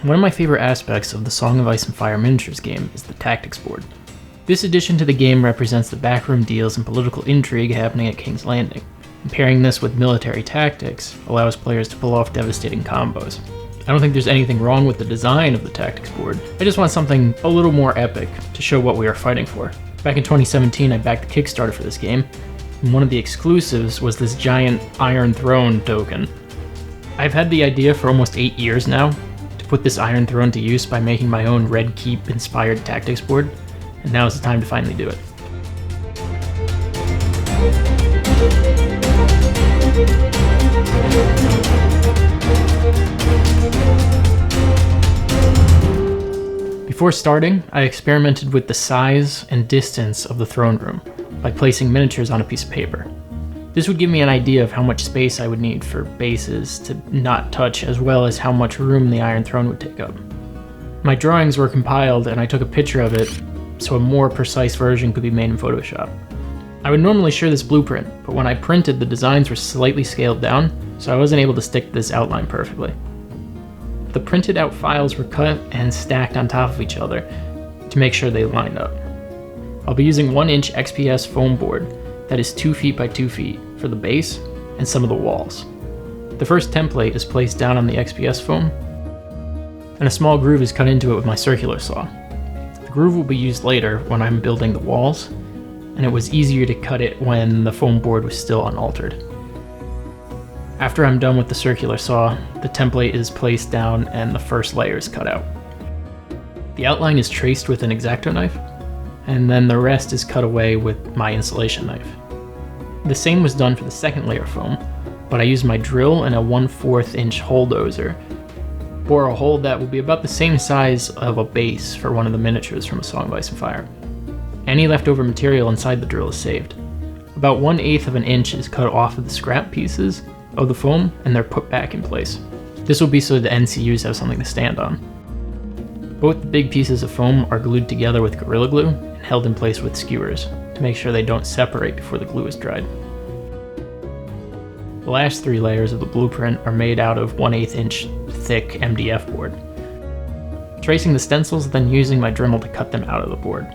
One of my favorite aspects of the Song of Ice and Fire miniatures game is the tactics board. This addition to the game represents the backroom deals and political intrigue happening at King's Landing. And pairing this with military tactics allows players to pull off devastating combos. I don't think there's anything wrong with the design of the tactics board. I just want something a little more epic to show what we are fighting for. Back in 2017, I backed the Kickstarter for this game, and one of the exclusives was this giant Iron Throne token. I've had the idea for almost 8 years now to put this Iron Throne to use by making my own Red Keep inspired tactics board, and now is the time to finally do it. Before starting, I experimented with the size and distance of the throne room by placing miniatures on a piece of paper. This would give me an idea of how much space I would need for bases to not touch, as well as how much room the Iron Throne would take up. My drawings were compiled and I took a picture of it so a more precise version could be made in Photoshop. I would normally share this blueprint, but when I printed, the designs were slightly scaled down, so I wasn't able to stick this outline perfectly. The printed out files were cut and stacked on top of each other to make sure they lined up. I'll be using 1-inch XPS foam board that is 2 feet by 2 feet for the base and some of the walls. The first template is placed down on the XPS foam, and a small groove is cut into it with my circular saw. The groove will be used later when I'm building the walls, and it was easier to cut it when the foam board was still unaltered. After I'm done with the circular saw, the template is placed down and the first layer is cut out. The outline is traced with an X-Acto knife, and then the rest is cut away with my installation knife. The same was done for the second layer of foam, but I used my drill and a 1/4 inch hole dozer to bore a hole that will be about the same size of a base for one of the miniatures from A Song of Ice and Fire. Any leftover material inside the drill is saved. About 1/8 of an inch is cut off of the scrap pieces of the foam, and they're put back in place. This will be so the NCUs have something to stand on. Both the big pieces of foam are glued together with Gorilla Glue and held in place with skewers to make sure they don't separate before the glue is dried. The last 3 layers of the blueprint are made out of 1/8 inch thick MDF board. Tracing the stencils, then using my Dremel to cut them out of the board.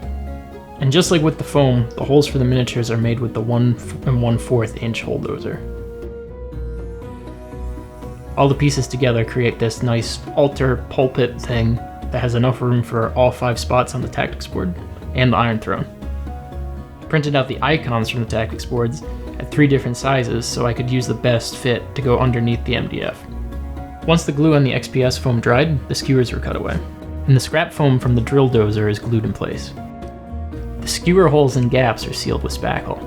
And just like with the foam, the holes for the miniatures are made with the 1 1/4 inch hole dozer. All the pieces together create this nice altar pulpit thing that has enough room for all 5 spots on the tactics board and the Iron Throne. I printed out the icons from the tactics boards at 3 different sizes so I could use the best fit to go underneath the MDF. Once the glue on the XPS foam dried, the skewers were cut away, and the scrap foam from the drill dozer is glued in place. The skewer holes and gaps are sealed with spackle.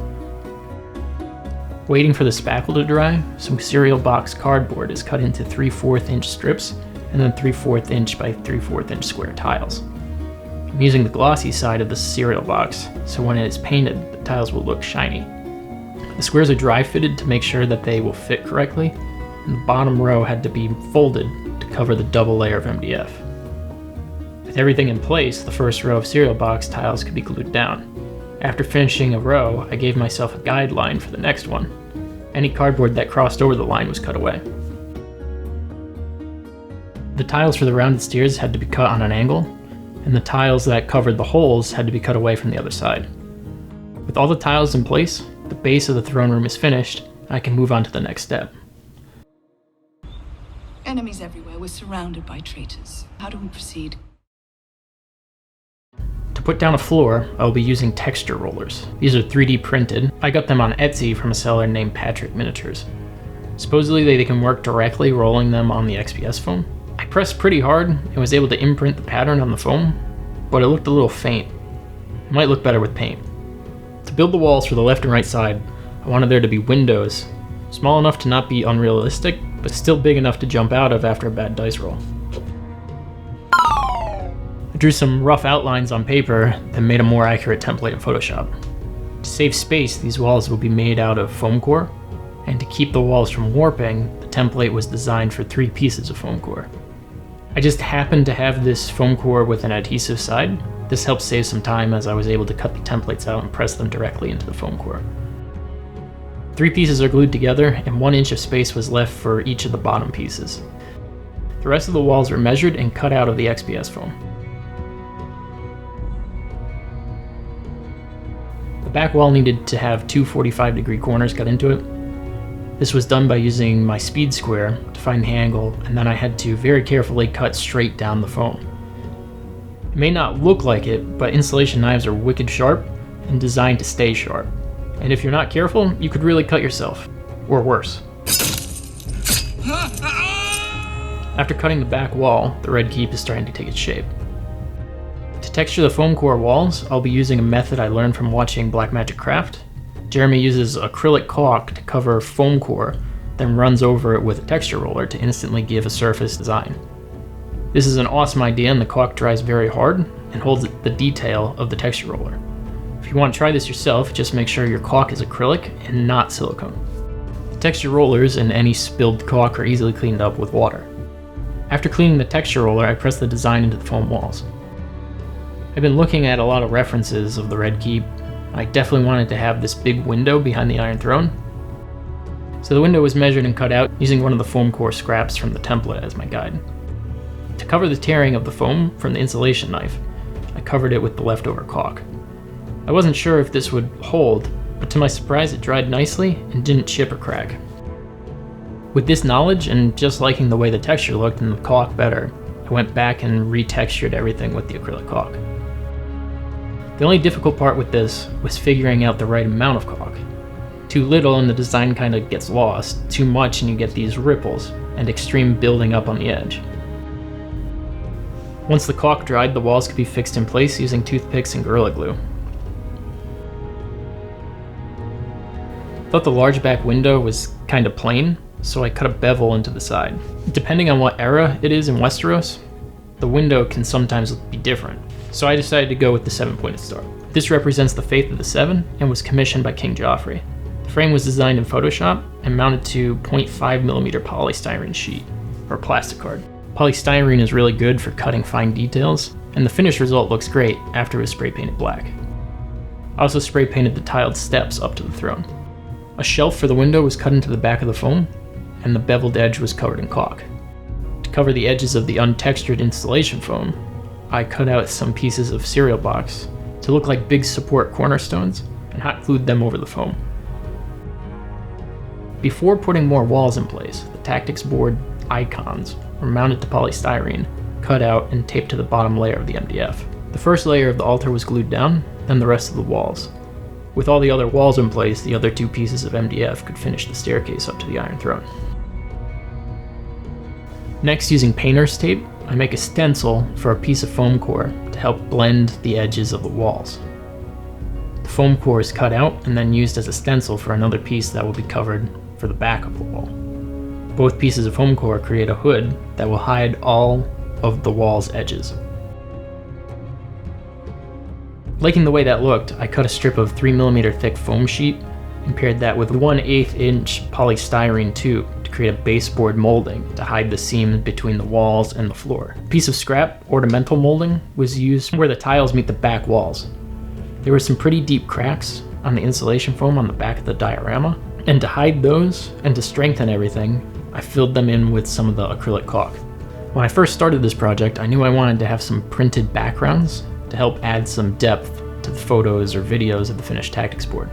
Waiting for the spackle to dry, some cereal box cardboard is cut into 3/4 inch strips and then 3/4 inch by 3/4 inch square tiles. I'm using the glossy side of the cereal box, so when it is painted, the tiles will look shiny. The squares are dry fitted to make sure that they will fit correctly, and the bottom row had to be folded to cover the double layer of MDF. With everything in place, the first row of cereal box tiles could be glued down. After finishing a row, I gave myself a guideline for the next one. Any cardboard that crossed over the line was cut away. The tiles for the rounded stairs had to be cut on an angle, and the tiles that covered the holes had to be cut away from the other side. With all the tiles in place, the base of the throne room is finished, and I can move on to the next step. Enemies everywhere. We're surrounded by traitors. How do we proceed? To put down a floor, I will be using texture rollers. These are 3D printed. I got them on Etsy from a seller named Patrick Miniatures. Supposedly they can work directly rolling them on the XPS foam. I pressed pretty hard and was able to imprint the pattern on the foam, but it looked a little faint. It might look better with paint. To build the walls for the left and right side, I wanted there to be windows, small enough to not be unrealistic, but still big enough to jump out of after a bad dice roll. I drew some rough outlines on paper, then made a more accurate template in Photoshop. To save space, these walls will be made out of foam core, and to keep the walls from warping, the template was designed for 3 pieces of foam core. I just happened to have this foam core with an adhesive side. This helped save some time as I was able to cut the templates out and press them directly into the foam core. 3 pieces are glued together, and 1 inch of space was left for each of the bottom pieces. The rest of the walls were measured and cut out of the XPS foam. The back wall needed to have two 45-degree corners cut into it. This was done by using my speed square to find the angle, and then I had to very carefully cut straight down the foam. It may not look like it, but insulation knives are wicked sharp and designed to stay sharp. And if you're not careful, you could really cut yourself, or worse. After cutting the back wall, the red keep is starting to take its shape. To texture the foam core walls, I'll be using a method I learned from watching Blackmagic Craft. Jeremy uses acrylic caulk to cover foam core, then runs over it with a texture roller to instantly give a surface design. This is an awesome idea, and the caulk dries very hard and holds the detail of the texture roller. If you want to try this yourself, just make sure your caulk is acrylic and not silicone. The texture rollers and any spilled caulk are easily cleaned up with water. After cleaning the texture roller, I press the design into the foam walls. I've been looking at a lot of references of the Red Keep. I definitely wanted to have this big window behind the Iron Throne. So the window was measured and cut out using one of the foam core scraps from the template as my guide. To cover the tearing of the foam from the insulation knife, I covered it with the leftover caulk. I wasn't sure if this would hold, but to my surprise it dried nicely and didn't chip or crack. With this knowledge and just liking the way the texture looked and the caulk better, I went back and retextured everything with the acrylic caulk. The only difficult part with this was figuring out the right amount of caulk. Too little and the design kinda gets lost, too much and you get these ripples and extreme building up on the edge. Once the caulk dried, the walls could be fixed in place using toothpicks and Gorilla Glue. I thought the large back window was kinda plain, so I cut a bevel into the side. Depending on what era it is in Westeros, the window can sometimes be different, so I decided to go with the 7-pointed star. This represents the Faith of the Seven and was commissioned by King Joffrey. The frame was designed in Photoshop and mounted to 0.5mm polystyrene sheet, or plastic card. Polystyrene is really good for cutting fine details, and the finished result looks great after it was spray painted black. I also spray painted the tiled steps up to the throne. A shelf for the window was cut into the back of the foam, and the beveled edge was covered in caulk. To cover the edges of the untextured installation foam, I cut out some pieces of cereal box to look like big support cornerstones and hot glued them over the foam. Before putting more walls in place, the tactics board icons were mounted to polystyrene, cut out and taped to the bottom layer of the MDF. The first layer of the altar was glued down, then the rest of the walls. With all the other walls in place, the other two pieces of MDF could finish the staircase up to the Iron Throne. Next, using painter's tape, I make a stencil for a piece of foam core to help blend the edges of the walls. The foam core is cut out and then used as a stencil for another piece that will be covered for the back of the wall. Both pieces of foam core create a hood that will hide all of the wall's edges. Liking the way that looked, I cut a strip of 3mm thick foam sheet and paired that with 1/8 inch polystyrene tube to create a baseboard molding to hide the seam between the walls and the floor. A piece of scrap ornamental molding was used where the tiles meet the back walls. There were some pretty deep cracks on the insulation foam on the back of the diorama, and to hide those and to strengthen everything, I filled them in with some of the acrylic caulk. When I first started this project, I knew I wanted to have some printed backgrounds to help add some depth to the photos or videos of the finished tactics board.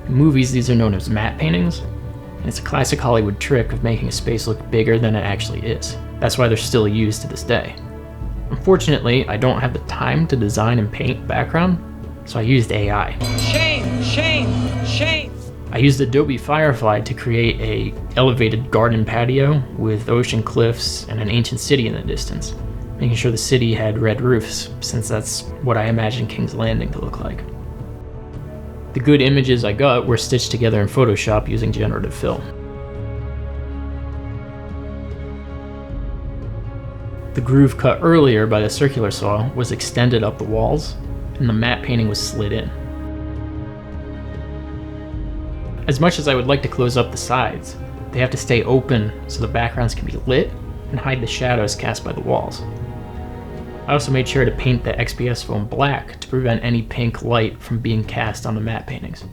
In movies, these are known as matte paintings, and it's a classic Hollywood trick of making a space look bigger than it actually is. That's why they're still used to this day. Unfortunately, I don't have the time to design and paint background, so I used AI. Shame, shame, shame. I used Adobe Firefly to create a elevated garden patio with ocean cliffs and an ancient city in the distance, making sure the city had red roofs, since that's what I imagine King's Landing to look like. The good images I got were stitched together in Photoshop using generative fill. The groove cut earlier by the circular saw was extended up the walls, and the matte painting was slid in. As much as I would like to close up the sides, they have to stay open so the backgrounds can be lit and hide the shadows cast by the walls. I also made sure to paint the XPS foam black to prevent any pink light from being cast on the matte paintings.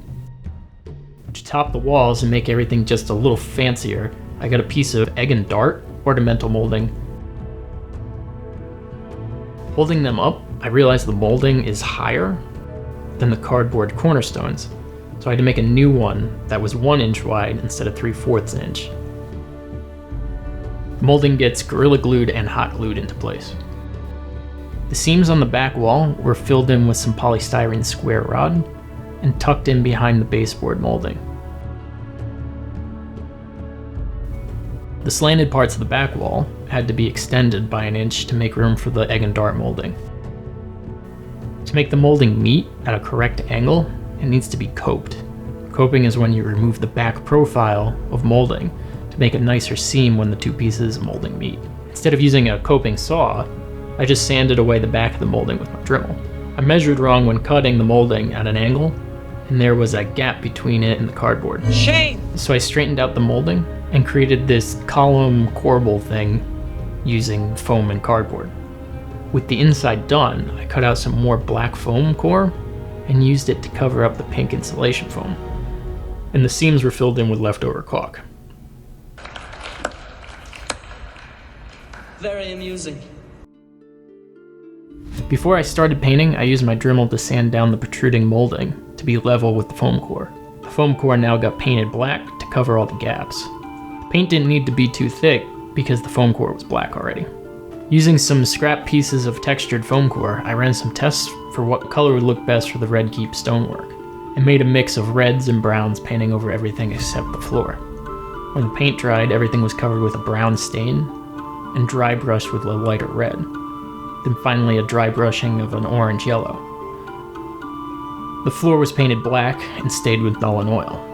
To top the walls and make everything just a little fancier, I got a piece of egg and dart ornamental molding Holding them up, I realized the molding is higher than the cardboard cornerstones, so I had to make a new one that was 1 inch wide instead of 3/4 inch. The molding gets Gorilla Glued and hot glued into place. The seams on the back wall were filled in with some polystyrene square rod and tucked in behind the baseboard molding. The slanted parts of the back wall had to be extended by 1 inch to make room for the egg and dart molding. To make the molding meet at a correct angle, it needs to be coped. Coping is when you remove the back profile of molding to make a nicer seam when the two pieces of molding meet. Instead of using a coping saw, I just sanded away the back of the molding with my Dremel. I measured wrong when cutting the molding at an angle, and there was a gap between it and the cardboard. Shame! So I straightened out the molding and created this column corbel thing using foam and cardboard. With the inside done, I cut out some more black foam core and used it to cover up the pink insulation foam. And the seams were filled in with leftover caulk. Very amusing. Before I started painting, I used my Dremel to sand down the protruding molding to be level with the foam core. The foam core now got painted black to cover all the gaps. The paint didn't need to be too thick because the foam core was black already. Using some scrap pieces of textured foam core, I ran some tests for what color would look best for the Red Keep stonework, and made a mix of reds and browns painting over everything except the floor. When the paint dried, everything was covered with a brown stain and dry brushed with a lighter red. Then finally a dry brushing of an orange yellow. The floor was painted black and stayed with Nuln Oil.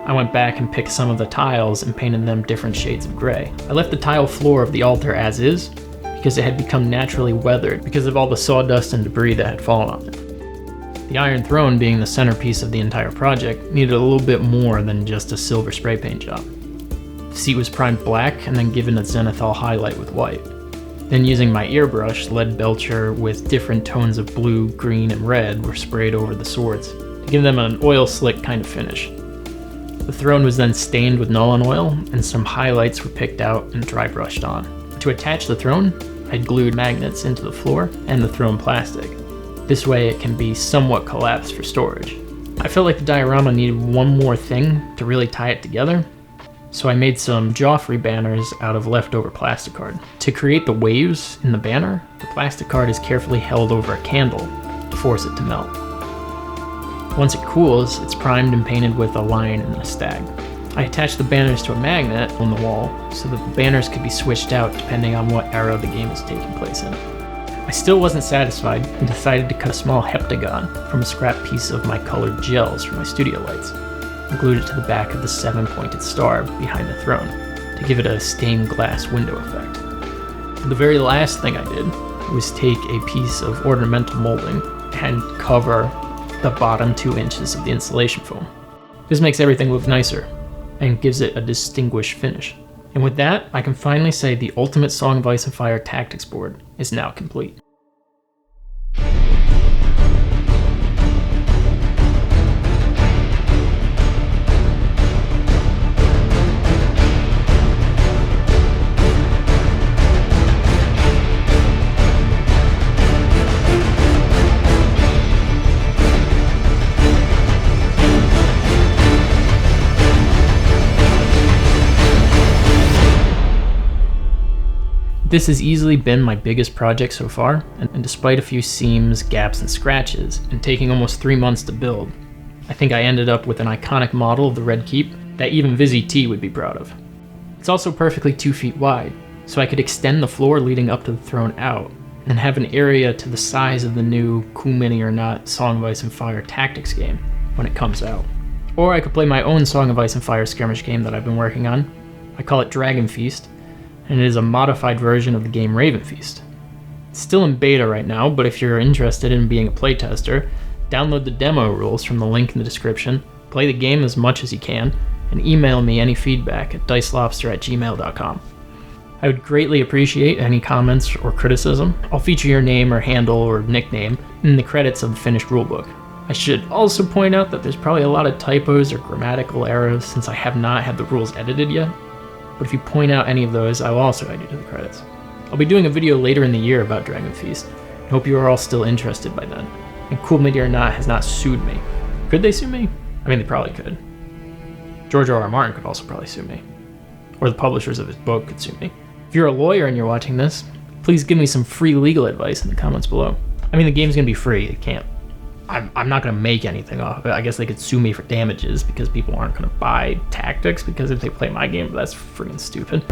I went back and picked some of the tiles and painted them different shades of gray. I left the tile floor of the altar as is because it had become naturally weathered because of all the sawdust and debris that had fallen on it. The Iron Throne, being the centerpiece of the entire project, needed a little bit more than just a silver spray paint job. The seat was primed black and then given a zenithal highlight with white. Then using my airbrush, lead belcher with different tones of blue, green, and red were sprayed over the swords to give them an oil slick kind of finish. The throne was then stained with Nuln Oil and some highlights were picked out and dry brushed on. To attach the throne, I glued magnets into the floor and the throne plastic. This way it can be somewhat collapsed for storage. I felt like the diorama needed one more thing to really tie it together, so I made some Joffrey banners out of leftover plastic card. To create the waves in the banner, the plastic card is carefully held over a candle to force it to melt. Once it cools, it's primed and painted with a lion and a stag. I attached the banners to a magnet on the wall so that the banners could be switched out depending on what era the game was taking place in. I still wasn't satisfied and decided to cut a small heptagon from a scrap piece of my colored gels from my studio lights and glued it to the back of the 7-pointed star behind the throne to give it a stained glass window effect. The very last thing I did was take a piece of ornamental molding and cover the bottom 2 inches of the insulation foam. This makes everything look nicer and gives it a distinguished finish. And with that, I can finally say the ultimate Song of Ice and Fire tactics board is now complete. This has easily been my biggest project so far, and despite a few seams, gaps, and scratches, and taking almost 3 months to build, I think I ended up with an iconic model of the Red Keep that even Vizzy T would be proud of. It's also perfectly 2 feet wide, so I could extend the floor leading up to the throne out, and have an area to the size of the new Cool Mini or Not Song of Ice and Fire tactics game when it comes out. Or I could play my own Song of Ice and Fire skirmish game that I've been working on. I call it Dragonfeast, and it is a modified version of the game Ravenfeast. It's still in beta right now, but if you're interested in being a playtester, download the demo rules from the link in the description, play the game as much as you can, and email me any feedback at dicelobster@gmail.com. I would greatly appreciate any comments or criticism. I'll feature your name or handle or nickname in the credits of the finished rulebook. I should also point out that there's probably a lot of typos or grammatical errors since I have not had the rules edited yet. But if you point out any of those, I will also add you to the credits. I'll be doing a video later in the year about Dragonfeast, Hope you are all still interested by then. And Cool Midi or Not has not sued me. Could they sue me? I mean, they probably could. George R.R. Martin could also probably sue me. Or the publishers of his book could sue me. If you're a lawyer and you're watching this, please give me some free legal advice in the comments below. I mean, the game's gonna be free. It can't. I'm not gonna make anything off of it. I guess they could sue me for damages because people aren't gonna buy tactics because if they play my game, that's freaking stupid.